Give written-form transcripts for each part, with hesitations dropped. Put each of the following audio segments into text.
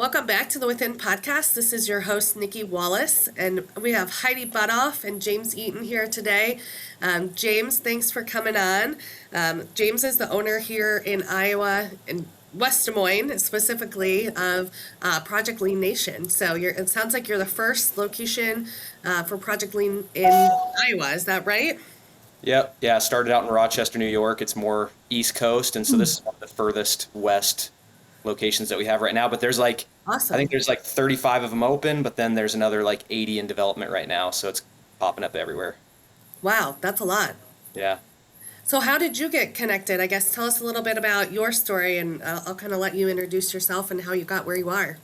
Welcome back to the Within Podcast. This is your host, Nicky Wallace, and we have Heidi Butoff and James Eaton here today. James, thanks for coming on. James is the owner here in Iowa, in West Des Moines, specifically, of Project Lean Nation. So it sounds like you're the first location for Project Lean in Iowa. Is that right? Yep. Yeah. I started out in Rochester, New York. It's more East Coast. And so this is one of the furthest west locations that we have right now. But I Awesome. think there's like 35 of them open, but then there's another like 80 in development right now. So it's popping up everywhere. Wow, that's a lot. Yeah. So how did you get connected? I guess tell us a little bit about your story, and I'll kind of let you introduce yourself and how you got where you are.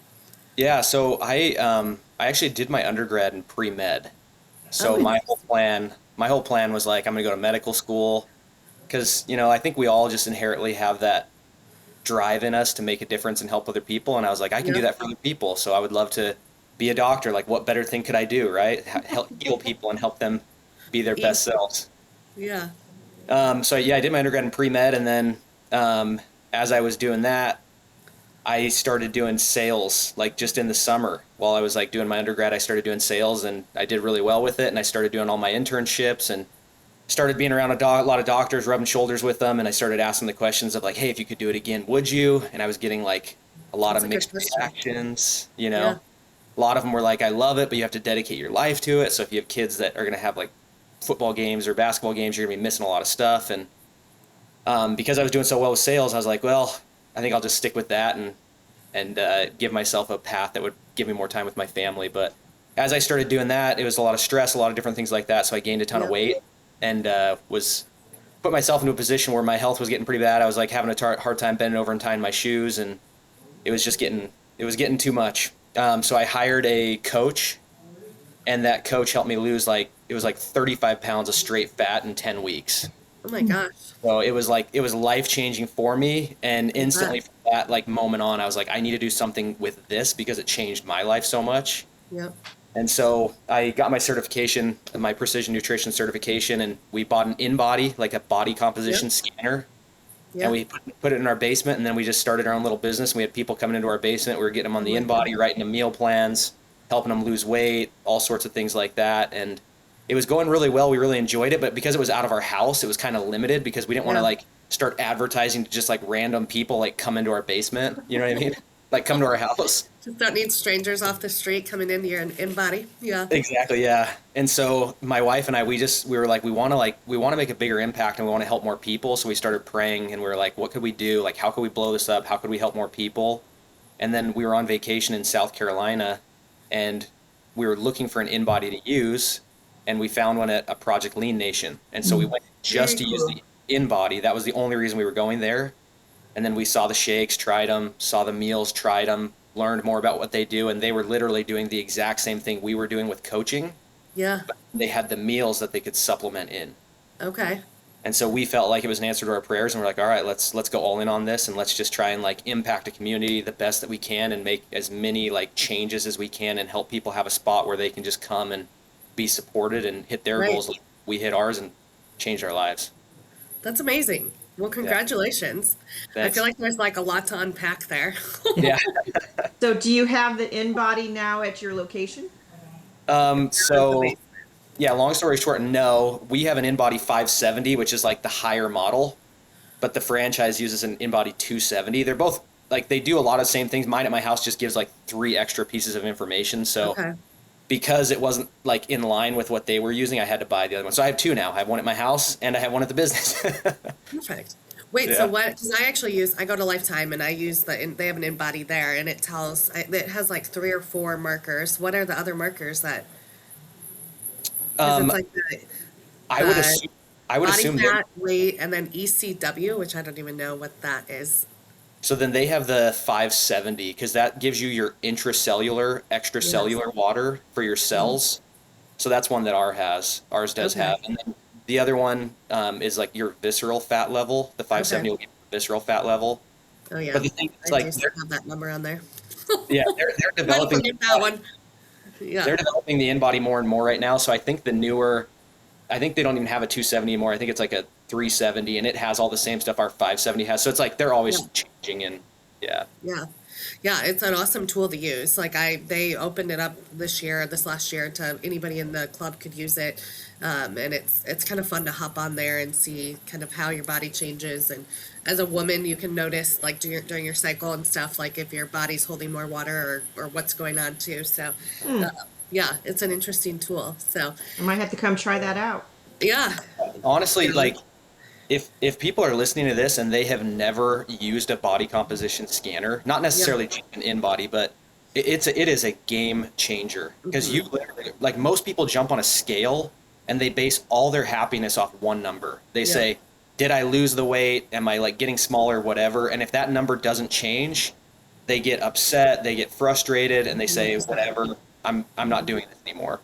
Yeah. I actually did my undergrad in pre-med. Oh, So my whole plan was like, I'm going to go to medical school because, I think we all just inherently have that drive in us to make a difference and help other people. And I was like, I can do yeah, that for other people. So I would love to be a doctor. Like, what better thing could I do, right? Help heal people and help them be their best easy. selves. Yeah. So yeah, I did my undergrad in pre-med, and then as I was doing that, I started doing sales like just in the summer while I was like doing my undergrad. I started doing sales, and I did really well with it. And I started doing all my internships and started being around a lot of doctors, rubbing shoulders with them, and I started asking the questions of like, hey, if you could do it again, would you? And I was getting like a lot That's of a good mixed question. reactions. Yeah. A lot of them were like, I love it, but you have to dedicate your life to it. So if you have kids that are going to have like football games or basketball games, you're going to be missing a lot of stuff. And because I was doing so well with sales, I was like, well, I think I'll just stick with that and give myself a path that would give me more time with my family. But as I started doing that, it was a lot of stress, a lot of different things like that. So I gained a ton of Yeah. weight and was put myself into a position where my health was getting pretty bad. I was like having a hard time bending over and tying my shoes, and it was just getting too much. So I hired a coach, and that coach helped me lose like it was like 35 pounds of straight fat in 10 weeks. Oh my gosh. So it was life changing for me, and I bet. instantly from that like moment on, I was like, I need to do something with this because it changed my life so much. Yep. And so I got my certification, my precision nutrition certification, and we bought an InBody, like a body Yep. composition scanner, and Yep. we put it in our basement, and then we just started our own little business. We had people coming into our basement. We were getting them on Oh the my gosh. InBody, writing them meal plans, helping them lose weight, all sorts of things like that. And it was going really well. We really enjoyed it, but because it was out of our house, it was kind of limited because we didn't want to Yeah. like start advertising to just like random people like come into our basement. You know what I mean? Like come to our house. Just don't need strangers off the street coming into your in body. Yeah. Exactly, yeah. And so my wife and I, we were like, we want to make a bigger impact and we want to help more people. So we started praying and we were like, what could we do? Like, how could we blow this up? How could we help more people? And then we were on vacation in South Carolina, and we were looking for an in-body to use, and we found one at a Project Lean Nation. And so we went just Very to use cool. the in-body. That was the only reason we were going there. And then we saw the shakes, tried them, saw the meals, tried them, learned more about what they do, and they were literally doing the exact same thing we were doing with coaching. Yeah. They had the meals that they could supplement in. Okay. And so we felt like it was an answer to our prayers, and we're like, all right, let's go all in on this, and let's just try and like impact a community the best that we can and make as many like changes as we can and help people have a spot where they can just come and be supported and hit their Right. goals like we hit ours and change our lives. That's amazing. Well, Yeah. congratulations. I feel Thanks. like there's like a lot to unpack there. Yeah. So do you have the in-body now at your location? That's So amazing. yeah, long story short, no. We have an InBody 570, which is like the higher model, but the franchise uses an InBody 270. They're both like they do a lot of the same things. Mine at my house just gives like three extra pieces of information. So Okay. because it wasn't like in line with what they were using, I had to buy the other one. So I have two now. I have one at my house and I have one at the business. Perfect. Wait, so Yeah. what? Because I go to Lifetime and I use they have an in-body there, and it has like three or four markers. What are the other markers that, because it's Um, like the, I would the assume I would body assume they fat, weight, and then ECW, which I don't even know what that is. so then they have the 570 because that gives you your intracellular, Yes. extracellular water for your Mhm. cells. So that's one that ours does Okay. have. And then the other one is like your visceral fat level. The Okay. 570 will give you the visceral fat level. Oh But yeah. the thing is I do like still have that number on there. they're Couldn't developing forget that one. Yeah. the in-body more and more right now. So I think I think they don't even have a 270 anymore. I think it's like a 370, and it has all the same stuff our 570 has. So it's like they're Yeah. always changing, and yeah. Yeah. Yeah, it's an awesome tool to use. Like they opened it up this last year to anybody in the club could use it, and it's kind of fun to hop on there and see kind of how your body changes. And as a woman, you can notice like during your cycle and stuff, like if your body's holding more water or what's going on too. So, uh, yeah, it's an interesting tool. So, I might have to come try that out. yeah, Honestly, yeah, like if people are listening to this and they have never used a body composition scanner, not yeah, necessarily just an in body, but it is a game changer because you literally, like most people jump on a scale and they base all their happiness off one number. They yeah, say, did I lose the weight? Am I like getting smaller, whatever? And if that number doesn't change, they get upset, they get frustrated, and they say, 100%. whatever, I'm not doing this anymore.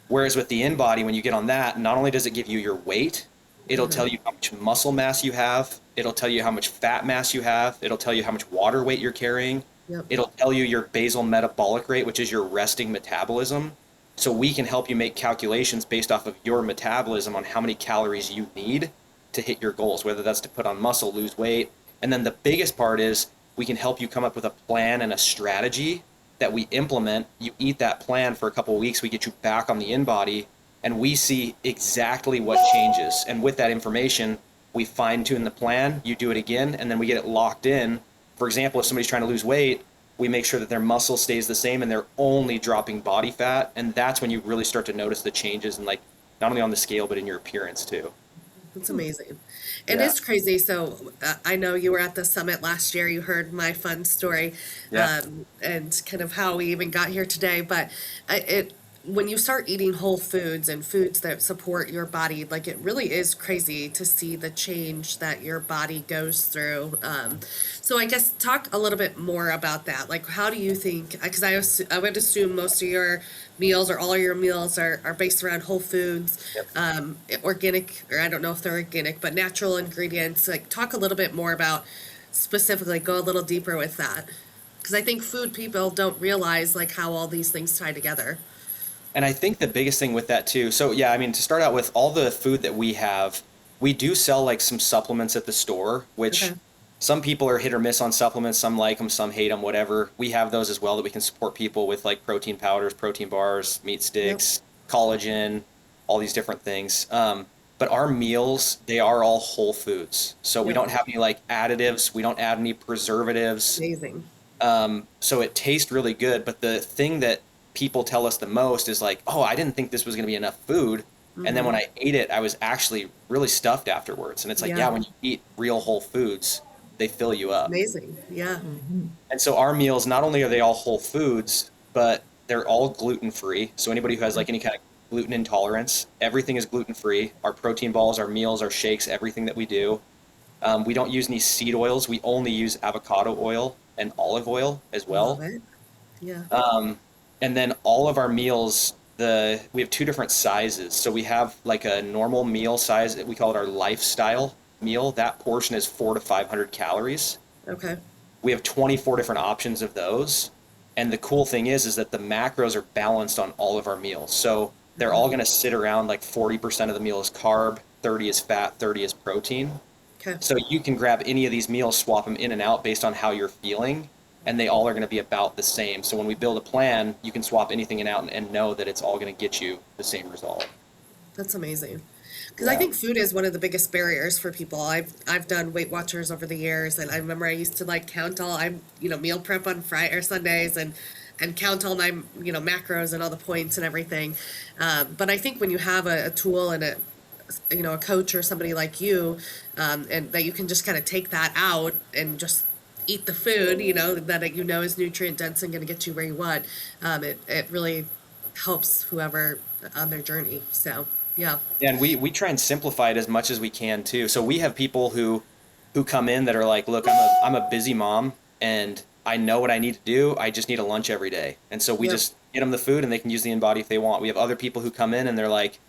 Whereas with the in body, when you get on that, not only does it give you your weight, it'll tell you how much muscle mass you have. It'll tell you how much fat mass you have. It'll tell you how much water weight you're carrying. Yep. It'll tell you your basal metabolic rate, which is your resting metabolism. So we can help you make calculations based off of your metabolism on how many calories you need to hit your goals, whether that's to put on muscle, lose weight. And then the biggest part is we can help you come up with a plan and a strategy that we implement. You eat that plan for a couple of weeks, we get you back on the in body, and we see exactly what changes. And with that information, we fine tune the plan, you do it again, and then we get it locked in. For example, if somebody's trying to lose weight, we make sure that their muscle stays the same and they're only dropping body fat. And that's when you really start to notice the changes, and like not only on the scale, but in your appearance too. It's amazing. It Yeah. is crazy. So I know you were at the summit last year. You heard my fun story, Yeah. and kind of how we even got here today. But it when you start eating whole foods and foods that support your body, like it really is crazy to see the change that your body goes through. So I guess talk a little bit more about that. Like, how do you think? Because I would assume most of your meals or all of your meals are based around whole foods, Yep. organic, or I don't know if they're organic, but natural ingredients. Like, talk a little bit more about specifically, go a little deeper with that. Because I think food people don't realize like how all these things tie together. And I think the biggest thing with that too, so yeah, I mean, to start out with all the food that we have, we do sell like some supplements at the store, which Okay. some people are hit or miss on supplements. Some like them, some hate them, whatever. We have those as well that we can support people with, like protein powders, protein bars, meat Yep. sticks, collagen, all these different things. But our meals, they are all whole foods. So we Yep. don't have any like additives. We don't add any preservatives. Amazing. So it tastes really good. But the thing that people tell us the most is like, oh, I didn't think this was going to be enough food. And then when I ate it, I was actually really stuffed afterwards. And it's like, yeah, Yeah. when you eat real whole foods, they fill you up. Amazing. Yeah. And so our meals, not only are they all whole foods, but they're all gluten free. So anybody who has like any kind of gluten intolerance, everything is gluten free. Our protein balls, our meals, our shakes, everything that we do. We don't use any seed oils. We only use avocado oil and olive oil as Love well. it. Yeah. And then all of our meals, we have two different sizes. So we have like a normal meal size. We call it our lifestyle meal. That portion is 400 to 500 calories. Okay. We have 24 different options of those. And the cool thing is that the macros are balanced on all of our meals. So they're all going to sit around like 40% of the meal is carb, 30 is fat, 30 is protein. Okay. So you can grab any of these meals, swap them in and out based on how you're feeling, and they all are going to be about the same. So when we build a plan, you can swap anything in out and know that it's all going to get you the same result. That's amazing. Because I Yeah. think food is one of the biggest barriers for people. I've done Weight Watchers over the years, and I remember I used to like count all meal prep on Friday or Sundays and count all my macros and all the points and everything. But I think when you have a tool and a coach or somebody like you, and that you can just kind of take that out and just eat the food, that is nutrient dense and going to get you where you want. It really helps whoever on their journey. So yeah. And we try and simplify it as much as we can too. So we have people who come in that are like, look, I'm a busy mom and I know what I need to do. I just need a lunch every day. And so we Yep. just get them the food and they can use the InBody if they want. We have other people who come in and they're like,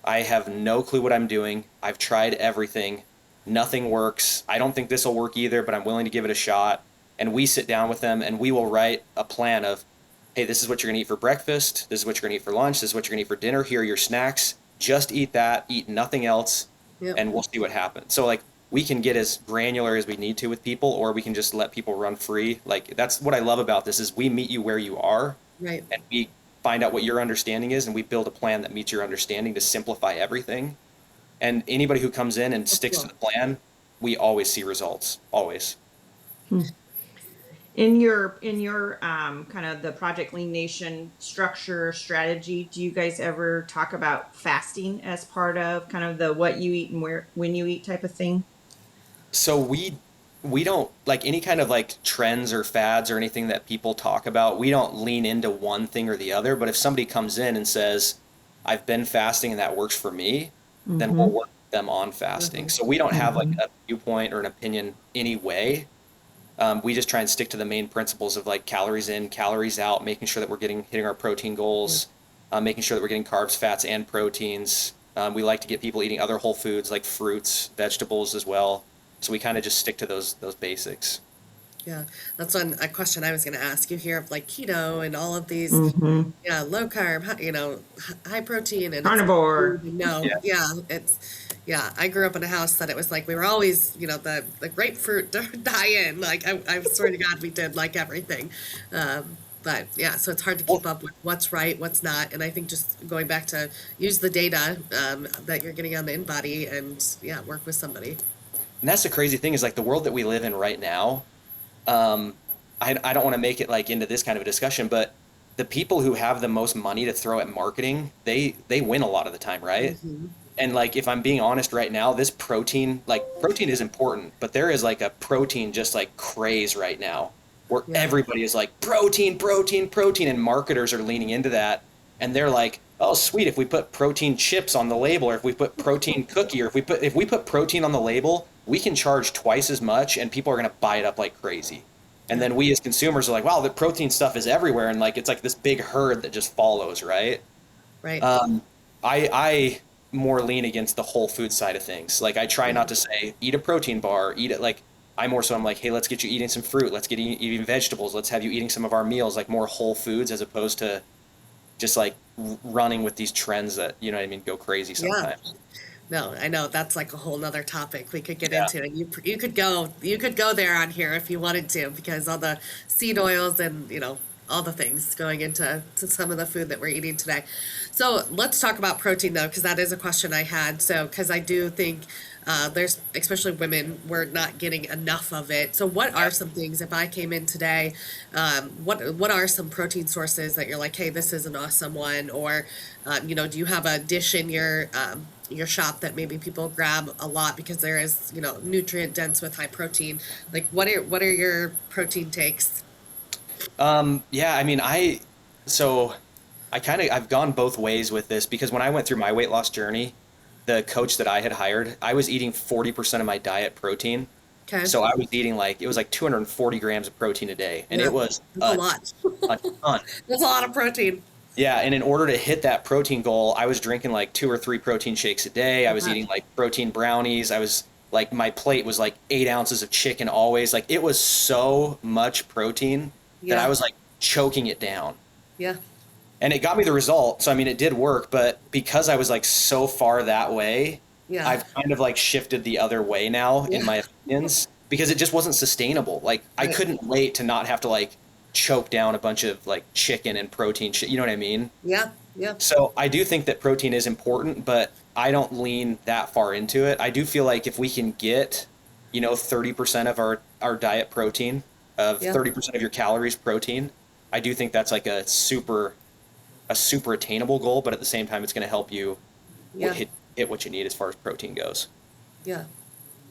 I have no clue what I'm doing. I've tried everything. Nothing works. I don't think this will work either, but I'm willing to give it a shot. And we sit down with them and we will write a plan of, hey, this is what you're going to eat for breakfast. This is what you're going to eat for lunch. This is what you're going to eat for dinner. Here are your snacks. Just eat that. Eat nothing else. Yep. And we'll see what happens. So like we can get as granular as we need to with people, or we can just let people run free. Like, that's what I love about this is we meet you where you are, Right. and we find out what your understanding is, and we build a plan that meets your understanding to simplify everything. And anybody who comes in and sticks to Cool. the plan, we always see results, always. In your kind of the Project Lean Nation structure strategy, do you guys ever talk about fasting as part of kind of the what you eat and where when you eat type of thing? So we don't like any kind of like trends or fads or anything that people talk about. We don't lean into one thing or the other. But if somebody comes in and says, "I've been fasting and that works for me," then we'll Mm-hmm. work with them on fasting. Mhm. So we don't have like Mm-hmm. a viewpoint or an opinion anyway. We just try and stick to the main principles of like calories in, calories out, making sure that we're hitting our protein goals, making sure that we're getting carbs, fats, and proteins. We like to get people eating other whole foods like fruits, vegetables as well. So we kind of just stick to those basics. Yeah, that's a question I was going to ask. You hear of like keto and all of these, Mm-hmm. yeah, low carb, high protein, and it's Carnivore. no, Yeah. yeah, yeah. I grew up in a house that it was like we were always, the grapefruit diet. Like I swear to God, we did like everything. But yeah, so it's hard to Well, keep up with what's right, what's not, and I think just going back to use the data that you're getting on the InBody and yeah, work with somebody. and that's the crazy thing is like the world that we live in right now. Um, I don't want to make it like into this kind of a discussion, but the people who have the most money to throw at marketing, they win a lot of the time, right? Hmm. And like if I'm being honest right now, this protein, like protein is important, but there is like a protein just like craze right now where Yeah, everybody is like protein, protein, protein, and marketers are leaning into that. And they're like, oh sweet, if we put protein chips on the label, or if we put protein cookie, or if we put protein on the label, we can charge twice as much and people are gonna buy it up like crazy. And yeah, then we as consumers are like, wow, the protein stuff is everywhere, and like it's like this big herd that just follows, right? right. Um, I more lean against the whole food side of things. Like I try Yeah, not to say eat a protein bar, eat it like I'm like, hey, let's get you eating some fruit, let's get you eating vegetables, let's have you eating some of our meals, like more whole foods as opposed to just like running with these trends that you know what I mean go crazy yeah. sometimes. No, I know that's like a whole nother topic we could get Yeah. into, and you could go there on here if you wanted to, because all the seed oils and all the things going into some of the food that we're eating today. So let's talk about protein though, because that is a question I had. So because I do think there's especially women we're not getting enough of it. So what are some things if I came in today? What are some protein sources that you're like, hey, this is an awesome one, or do you have a dish in your shop that maybe people grab a lot because there is, nutrient dense with high protein. Like what are your protein takes? Yeah, I mean, so I've gone both ways with this because when I went through my weight loss journey, the coach that I had hired, I was eating 40% of my diet protein. Okay. So I was eating like it was like 240 grams of protein a day, and Yeah. it was That's a lot. a ton. That's a lot of protein. Yeah, and in order to hit that protein goal, I was drinking like 2 or 3 protein shakes a day. I was Uh, eating like protein brownies. I was like my plate was like 8 ounces of chicken always. Like it was so much protein that I yeah. was like choking it down. Yeah. And it got me the result. So I mean, it did work, but because I was like so far that way, Yeah. I've kind of like shifted the other way now in Yeah. my opinions because it just wasn't sustainable. Like I Right. couldn't wait to not have to like choke down a bunch of like chicken and protein shit. You know what I mean? Yeah. Yeah. So I do think that protein is important, but I don't lean that far into it. I do feel like if we can get, 30% of our diet protein, of Yeah. 30% of your calories protein, I do think that's like a super attainable goal, but at the same time, it's going to help you Yeah. hit what you need as far as protein goes. Yeah.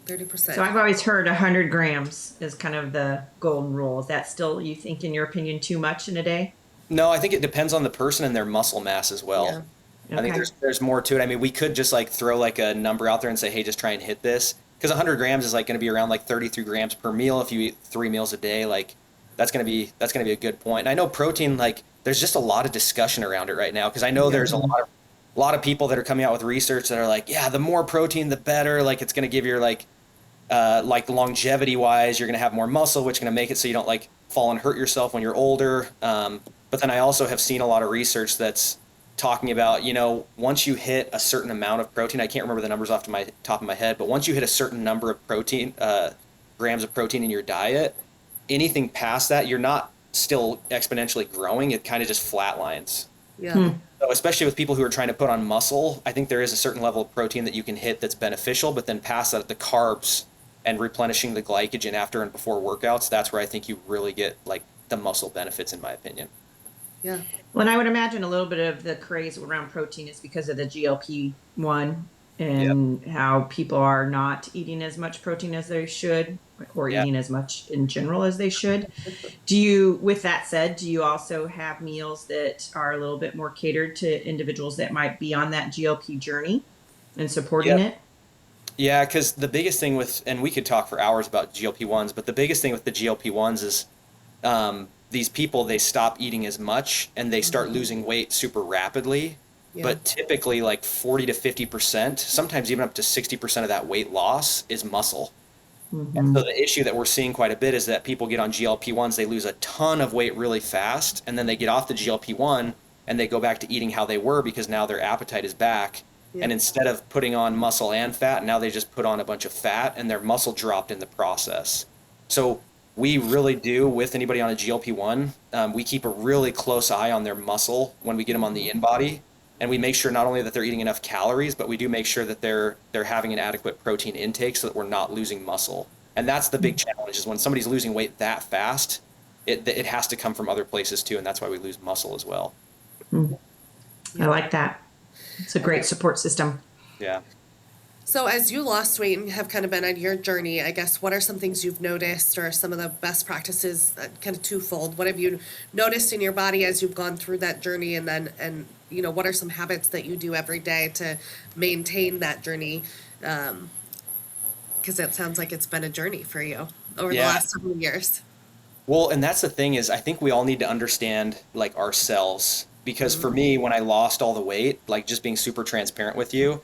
So 30%. I've always heard 100 grams is kind of the golden rule. Is that still, you think, in your opinion, too much in a day? No, I think it depends on the person and their muscle mass as Yeah. well. I think Okay. there's more to it. I mean, we could just like throw like a number out there and say, hey, just try and hit this, because 100 grams is like going to be around like 33 grams per meal if you eat 3 meals a day. Like that's going to be a good point. And I know protein, like there's just a lot of discussion around it right now because I know Yeah. there's a lot of people that are coming out with research that are like, yeah, the more protein the better. Like it's going to give your like longevity wise, you're going to have more muscle, which is going to make it so you don't like fall and hurt yourself when you're older. But then I also have seen a lot of research that's talking about, once you hit a certain amount of protein, I can't remember the numbers off to my top of my head, but once you hit a certain number of protein, grams of protein in your diet, anything past that, you're not still exponentially growing. It kind of just flatlines. Yeah. So especially with people who are trying to put on muscle, I think there is a certain level of protein that you can hit that's beneficial, but then past that, the carbs and replenishing the glycogen after and before workouts, that's where I think you really get like the muscle benefits, in my opinion. Yeah. Well, and I would imagine a little bit of the craze around protein is because of the GLP-1 Yep. and how people are not eating as much protein as they should, or Yeah. eating as much in general as they should. With that said, do you also have meals that are a little bit more catered to individuals that might be on that GLP journey and supporting Yep. it? Yeah, because the biggest thing with, and we could talk for hours about GLP-1s, but the biggest thing with the GLP-1s is these people, they stop eating as much and they start losing weight super rapidly. Yeah. But typically like 40 to 50%, sometimes even up to 60% of that weight loss is muscle. And so the issue that we're seeing quite a bit is that people get on GLP-1s, they lose a ton of weight really fast, and then they get off the GLP-1 and they go back to eating how they were because now their appetite is back. Yeah. And instead of putting on muscle and fat, now they just put on a bunch of fat and their muscle dropped in the process. So we really do, with anybody on a GLP-1, we keep a really close eye on their muscle when we get them on the in-body. And we make sure not only that they're eating enough calories, but we do make sure that they're having an adequate protein intake so that we're not losing muscle. And that's the big challenge, is when somebody's losing weight that fast, it has to come from other places too, and that's why we lose muscle as well. I like that. It's a great support system. Yeah. So as you lost weight and have kind of been on your journey, I guess, what are some things you've noticed or some of the best practices, kind of twofold? What have you noticed in your body as you've gone through that journey? And what are some habits that you do every day to maintain that journey? Because it sounds like it's been a journey for you over the Yeah. last several years. Well, and that's the thing, is I think we all need to understand like ourselves, because for me, when I lost all the weight, like just being super transparent with you,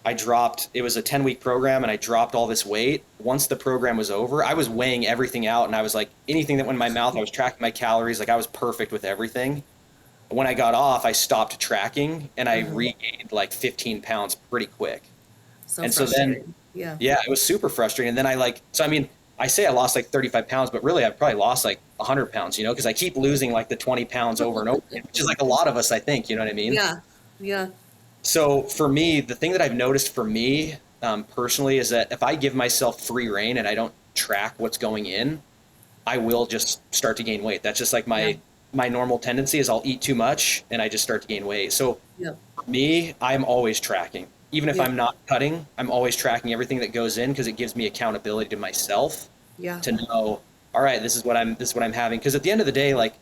it was a 10-week program and I dropped all this weight. Once the program was over, I was weighing everything out and I was like, anything that went in my mouth, I was tracking my calories. Like I was perfect with everything. When I got off, I stopped tracking and I regained like 15 pounds pretty quick. So And so frustrating. then, yeah, it was super frustrating. And then I say I lost like 35 pounds, but really I've probably lost like 100 pounds, because I keep losing like the 20 pounds over and over again, which is like a lot of us, I think, you know what I mean? Yeah. Yeah. So for me, the thing that I've noticed for me personally is that if I give myself free rein and I don't track what's going in, I will just start to gain weight. That's just like my normal tendency is I'll eat too much and I just start to gain weight. So Yeah. for me, I'm always tracking. Even if Yeah. I'm not cutting, I'm always tracking everything that goes in, because it gives me accountability to myself Yeah. to know, all right, this is what I'm having. Because at the end of the day, like,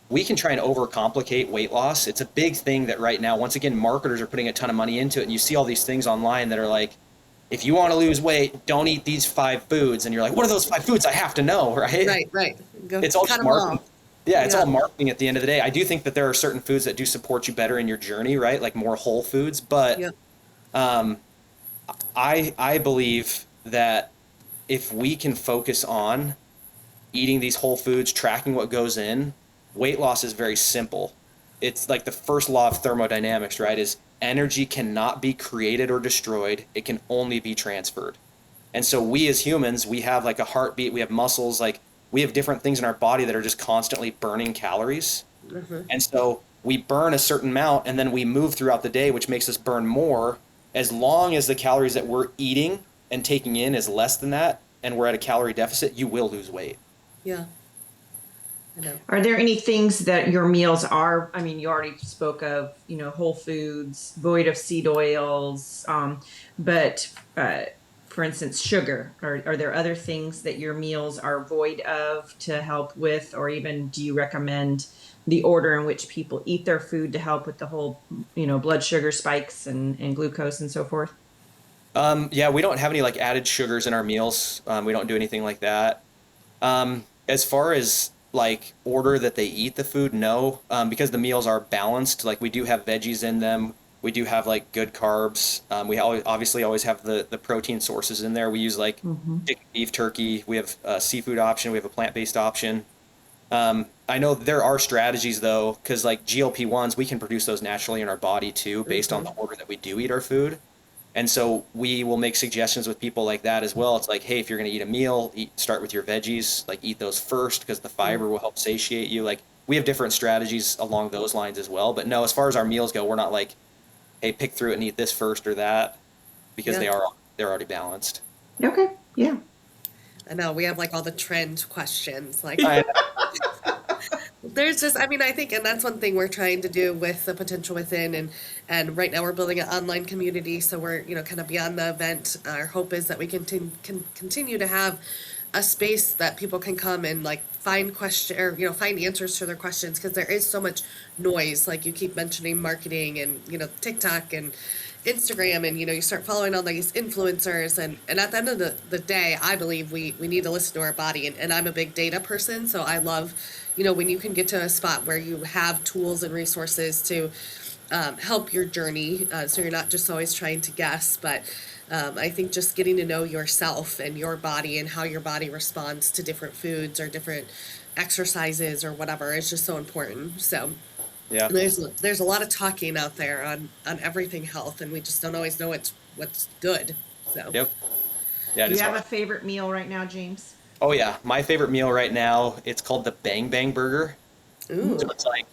we can try and overcomplicate weight loss. It's a big thing that right now, once again, marketers are putting a ton of money into it. And you see all these things online that are like, if you want to lose weight, don't eat these 5 foods. And you're like, what are those 5 foods? I have to know, right? Right. Go It's all cut just 'em all. marketing. Yeah, it's Yeah. all marketing at the end of the day. I do think that there are certain foods that do support you better in your journey, right? Like more whole foods. But Yeah. I believe that if we can focus on eating these whole foods, tracking what goes in, weight loss is very simple. It's like the first law of thermodynamics, right? Is energy cannot be created or destroyed. It can only be transferred. And so we as humans, we have like a heartbeat, we have muscles, like we have different things in our body that are just constantly burning calories. And so we burn a certain amount and then we move throughout the day, which makes us burn more. As long as the calories that we're eating and taking in is less than that, and we're at a calorie deficit, you will lose weight. Yeah. I know. Are there any things that your meals are? I mean, you already spoke of, whole foods, void of seed oils, but for instance, sugar. Are there other things that your meals are void of to help with, or even do you recommend the order in which people eat their food to help with the whole, blood sugar spikes and glucose and so forth? Yeah, we don't have any like added sugars in our meals. We don't do anything like that. As far as like order that they eat the food, no, because the meals are balanced. Like we do have veggies in them. We do have like good carbs. We obviously always have the protein sources in there. We use like chicken, beef, turkey. We have a seafood option. We have a plant-based option. I know there are strategies though, because like GLP-1s, we can produce those naturally in our body too, based on the order that we do eat our food. And so we will make suggestions with people like that as well. It's like, hey, if you're going to eat a meal, start with your veggies, like eat those first because the fiber will help satiate you. Like we have different strategies along those lines as well. But no, as far as our meals go, we're not like, hey, pick through it and eat this first or that because Yeah. they're already balanced. Okay. Yeah. I know we have like all the trend questions. Like I, there's just, I mean, I think, and that's one thing we're trying to do with the potential within, and right now we're building an online community, so we're kind of beyond the event. Our hope is that we can continue to have a space that people can come and like find question or find answers to their questions, because there is so much noise. Like you keep mentioning marketing and TikTok and Instagram, and you start following all these influencers, and at the end of the day, I believe we need to listen to our body, and I'm a big data person, so I love when you can get to a spot where you have tools and resources to help your journey, so you're not just always trying to guess. But I think just getting to know yourself and your body and how your body responds to different foods or different exercises or whatever is just so important. So yeah. there's a lot of talking out there on everything health, and we just don't always know what's good. So Yep. Yeah, it Do you is have hard. a favorite meal right now, James? Oh yeah, my favorite meal right now, it's called the Bang Bang Burger. So ooh,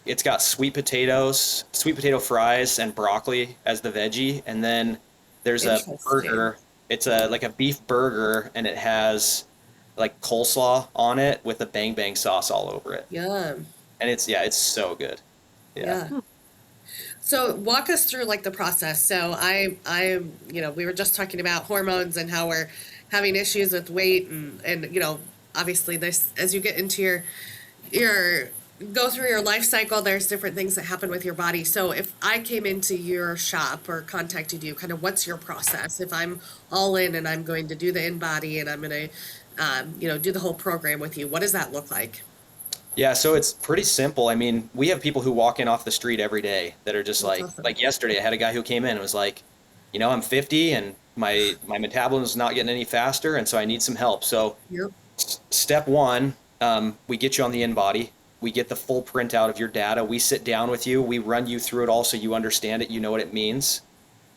it's got sweet potatoes, sweet potato fries, and broccoli as the veggie, and then there's a interesting. burger. It's a like a beef burger, and it has like coleslaw on it with a Bang Bang sauce all over it, Yum. and it's so good. Yeah. Yeah. So walk us through like the process. So we were just talking about hormones and how we're having issues with weight, and obviously this, as you get into your go through your life cycle, there's different things that happen with your body. So if I came into your shop or contacted you, kind of what's your process? If I'm all in and I'm going to do the in body and I'm going to do the whole program with you, what does that look like? Yeah, so it's pretty simple. I mean, we have people who walk in off the street every day that are just That's awesome. like yesterday I had a guy who came in and was like, I'm 50 and my metabolism is not getting any faster and so I need some help. So Yep. step one, we get you on the in body. We get the full printout of your data. We sit down with you. We run you through it all so you understand it. You know what it means.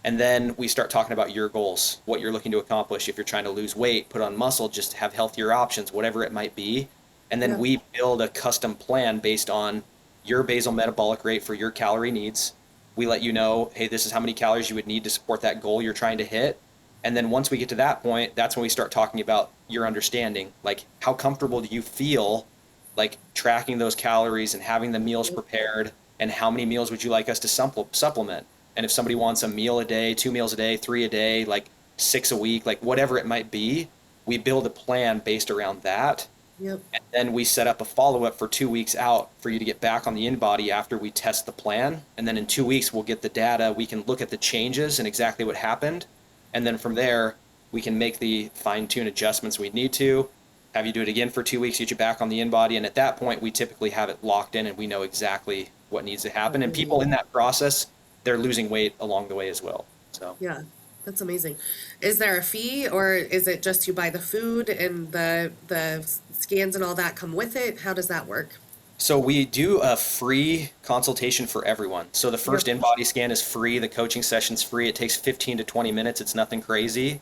And then we start talking about your goals, what you're looking to accomplish. If you're trying to lose weight, put on muscle, just have healthier options, whatever it might be. And then Yeah. we build a custom plan based on your basal metabolic rate for your calorie needs. We let you know, hey, this is how many calories you would need to support that goal you're trying to hit. And then once we get to that point, that's when we start talking about your understanding. Like, how comfortable do you feel like tracking those calories and having the meals prepared? And how many meals would you like us to supplement? And if somebody wants a meal a day, 2 meals a day, 3 a day, like 6 a week, like whatever it might be, we build a plan based around that. Yep. And then we set up a follow up for 2 weeks out for you to get back on the in body after we test the plan. And then in 2 weeks, we'll get the data. We can look at the changes and exactly what happened. And then from there, we can make the fine tune adjustments we need to, have you do it again for 2 weeks, get you back on the in body. And at that point, we typically have it locked in and we know exactly what needs to happen. And people in that process, they're losing weight along the way as well. So. Yeah, that's amazing. Is there a fee, or is it just you buy the food and the scans and all that come with it? How does that work? So we do a free consultation for everyone. So the Yep. first in-body scan is free. The coaching session's free. It takes 15 to 20 minutes. It's nothing crazy.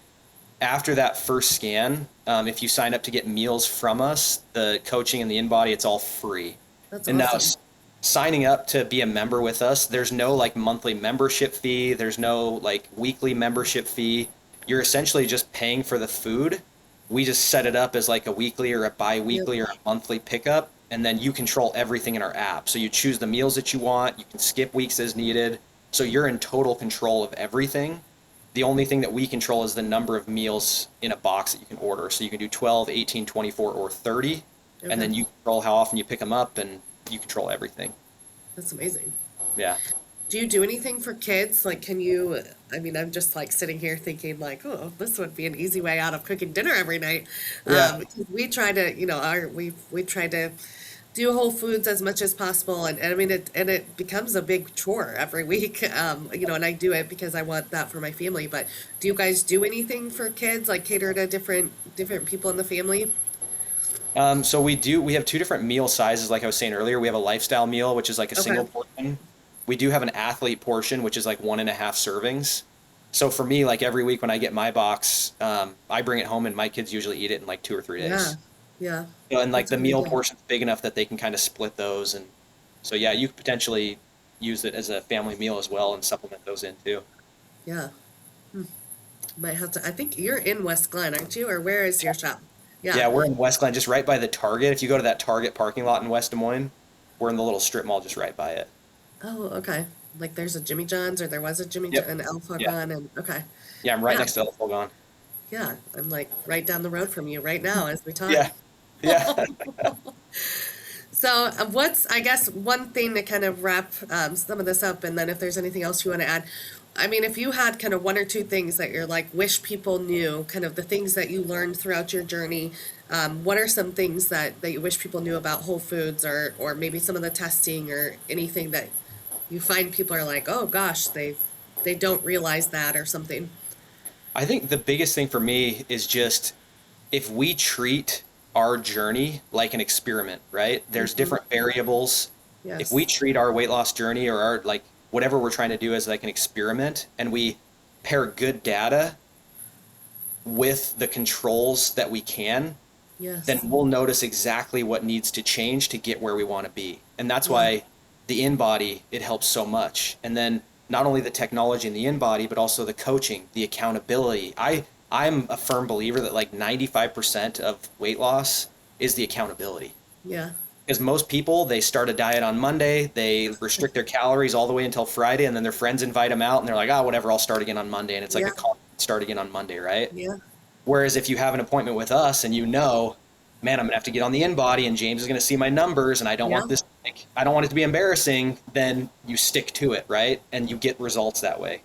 After that first scan, if you sign up to get meals from us, the coaching and the in-body, it's all free. That's And now awesome. signing up to be a member with us, there's no like monthly membership fee. There's no like weekly membership fee. You're essentially just paying for the food. We just set it up as like a weekly or a Yep. bi-weekly or a monthly pickup, and then you control everything in our app. So you choose the meals that you want. You can skip weeks as needed. So you're in total control of everything. The only thing that we control is the number of meals in a box that you can order. So you can do 12, 18, 24, or 30. And Okay. then you control how often you pick them up and you control everything. That's amazing. Yeah. Do you do anything for kids? Like, can you? I mean, I'm just like sitting here thinking, like, oh, this would be an easy way out of cooking dinner every night. Yeah. Because we try to, we try to do whole foods as much as possible, and I mean, it becomes a big chore every week. And I do it because I want that for my family. But do you guys do anything for kids, like cater to different people in the family? So we have two different meal sizes. Like I was saying earlier, we have a lifestyle meal, which is like a Okay. single portion. We do have an athlete portion, which is like 1.5 servings. So for me, like every week when I get my box, I bring it home and my kids usually eat it in like 2 or 3 days. Yeah. Yeah. And like That's a the good meal idea. portion's big enough that they can kind of split those. And so, yeah, you could potentially use it as a family meal as well and supplement those in too. Yeah. Might have to. I think you're in West Glen, aren't you? Or where is your shop? Yeah. Yeah, we're in West Glen, just right by the Target. If you go to that Target parking lot in West Des Moines, we're in the little strip mall just right by it. Oh, okay. Like there's a Jimmy John's, or there was a Jimmy John, Yep. an El Yeah. Fogon, and okay. Yeah, I'm right Yeah. next to El Fogon. Yeah. I'm like right down the road from you right now as we talk. Yeah. Yeah. So, what's, I guess, one thing to kind of wrap some of this up, and then if there's anything else you want to add, I mean, if you had kind of one or two things that you're like, wish people knew, kind of the things that you learned throughout your journey, what are some things that you wish people knew about Whole Foods, or maybe some of the testing or anything that you find people are like, oh gosh, they don't realize that or something. I think the biggest thing for me is just if we treat our journey like an experiment, right? There's Hmm. different variables. If we Yes. treat our weight loss journey or our like whatever we're trying to do as like an experiment and we pair good data with the controls that we can, then Yes. we'll notice exactly what needs to change to get where we want to be. And that's Yeah. why the in body, it helps so much. And then not only the technology in the in body, but also the coaching, the accountability. I'm a firm believer that like 95% of weight loss is the accountability. Yeah. Because most people, they start a diet on Monday, they restrict their calories all the way until Friday, and then their friends invite them out, and they're like, oh, whatever, I'll start again on Monday. And it's like Yeah. a call, start again on Monday, right? Yeah. Whereas if you have an appointment with us and you know, man, I'm gonna have to get on the in body and James is gonna see my numbers and I don't Yeah. want this, like, I don't want it to be embarrassing, then you stick to it, right? And you get results that way.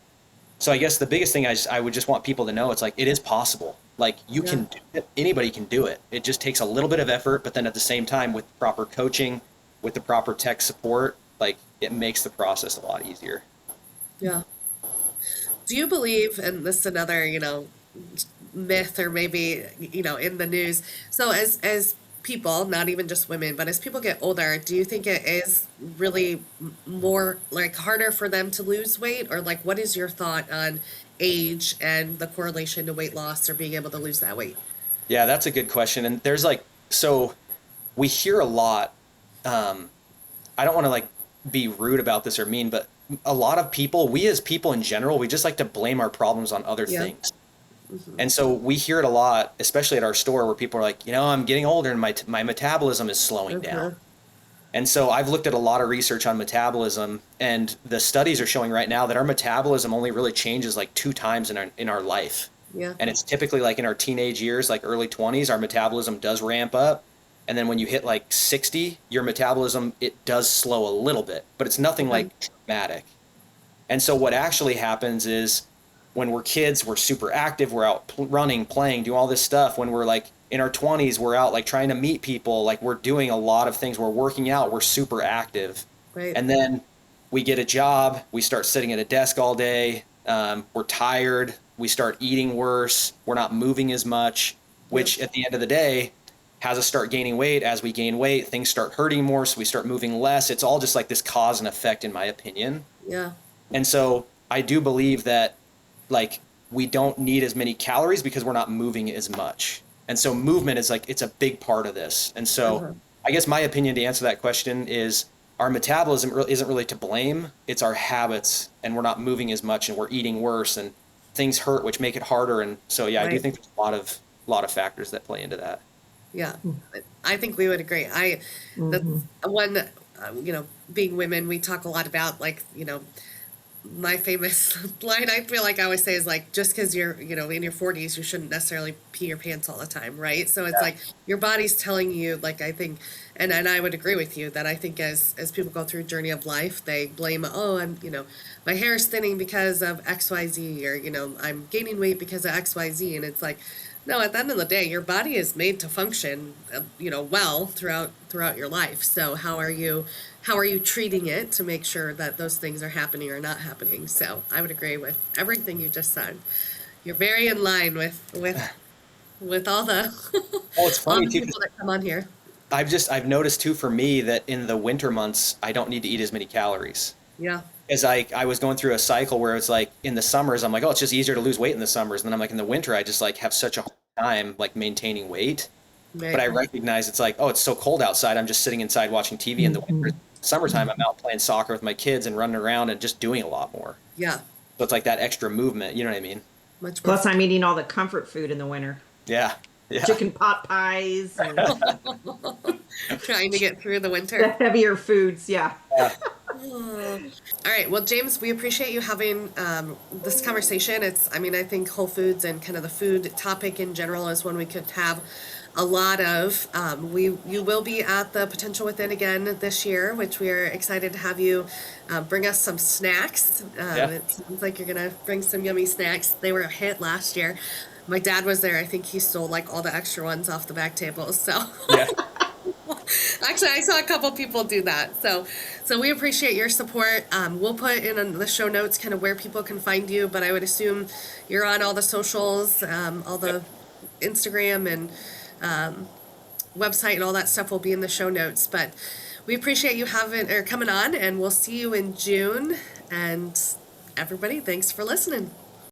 So I guess the biggest thing I would just want people to know, it's like, it is possible. Like you Yeah. can do it. Anybody can do it. It just takes a little bit of effort, but then at the same time with proper coaching, with the proper tech support, like it makes the process a lot easier. Yeah. Do you believe, and this is another, myth or maybe, in the news. So as people, not even just women, but as people get older, do you think it is really more like harder for them to lose weight, or like what is your thought on age and the correlation to weight loss or being able to lose that weight? Yeah, that's a good question. And there's like, so we hear a lot, um, I don't want to like be rude about this or mean, but a lot of people, we as people in general, we just like to blame our problems on other Yeah. things. And so we hear it a lot, especially at our store, where people are like, I'm getting older and my metabolism is slowing down. Uh-huh. And so I've looked at a lot of research on metabolism, and the studies are showing right now that our metabolism only really changes like 2 times in our life. Yeah. And it's typically like in our teenage years, like early 20s, our metabolism does ramp up. And then when you hit like 60, your metabolism, it does slow a little bit, but it's nothing Okay. like dramatic. And so what actually happens is when we're kids, we're super active, we're out running, playing, doing all this stuff. When we're like in our 20s, we're out like trying to meet people, like we're doing a lot of things, we're working out, we're super active. Right. And then we get a job, we start sitting at a desk all day, we're tired, we start eating worse, we're not moving as much, Yep. which at the end of the day has us start gaining weight. As we gain weight, things start hurting more, so we start moving less. It's all just like this cause and effect, in my opinion. Yeah. And so I do believe that like we don't need as many calories because we're not moving as much. And so movement is like, it's a big part of this. And so Uh-huh. I guess my opinion to answer that question is our metabolism isn't really to blame. It's our habits, and we're not moving as much and we're eating worse and things hurt, which make it harder. And so, yeah, I do Right. think there's a lot of factors that play into that. Yeah, I think we would agree. That's Mm-hmm. one, being women, we talk a lot about like, my famous line I feel like I always say is like, just because you're, in your 40s, you shouldn't necessarily pee your pants all the time, right? So it's Yeah. like your body's telling you, like, I think, and I would agree with you that I think as people go through journey of life, they blame, oh, my hair is thinning because of XYZ, or, I'm gaining weight because of XYZ. And it's like, no, at the end of the day, your body is made to function, well throughout your life. So how are you treating it to make sure that those things are happening or not happening? So I would agree with everything you just said. You're very in line with with all the Well, it's all funny the too, 'cause people that come on here. I've noticed too for me that in the winter months I don't need to eat as many calories. Yeah, As I was going through a cycle where it's like in the summers I'm like, oh, it's just easier to lose weight in the summers, and then I'm like in the winter I just like have such a hard time like maintaining weight. But right. I recognize it's like, oh, it's so cold outside. I'm just sitting inside watching TV in the winter. Mhm. Summertime, I'm out playing soccer with my kids and running around and just doing a lot more. Yeah, So it's like that extra movement. You know what I mean? much more Plus, I'm eating all the comfort food in the winter. Yeah. Yeah. Chicken pot pies and trying to get through the the winter. heavier foods. Yeah. Yeah. Oh. All right. Well, James, we appreciate you having this conversation. I mean, I think Whole Foods and kind of the food topic in general is one we could have a lot of. You will be at the Potential Within again this year, which we are excited to have you bring us some snacks. Yeah. It sounds like you're going to bring some yummy snacks. They were a hit last year. My dad was there. I think he stole like all the extra ones off the back tables. So. Yeah. Actually, I saw a couple people do that. So we appreciate your support. We'll put in on the show notes kind of where people can find you, but I would assume you're on all the socials, all the Instagram and website and all that stuff will be in the show notes. But we appreciate you having or coming on, and we'll see you in June. And everybody, thanks for listening.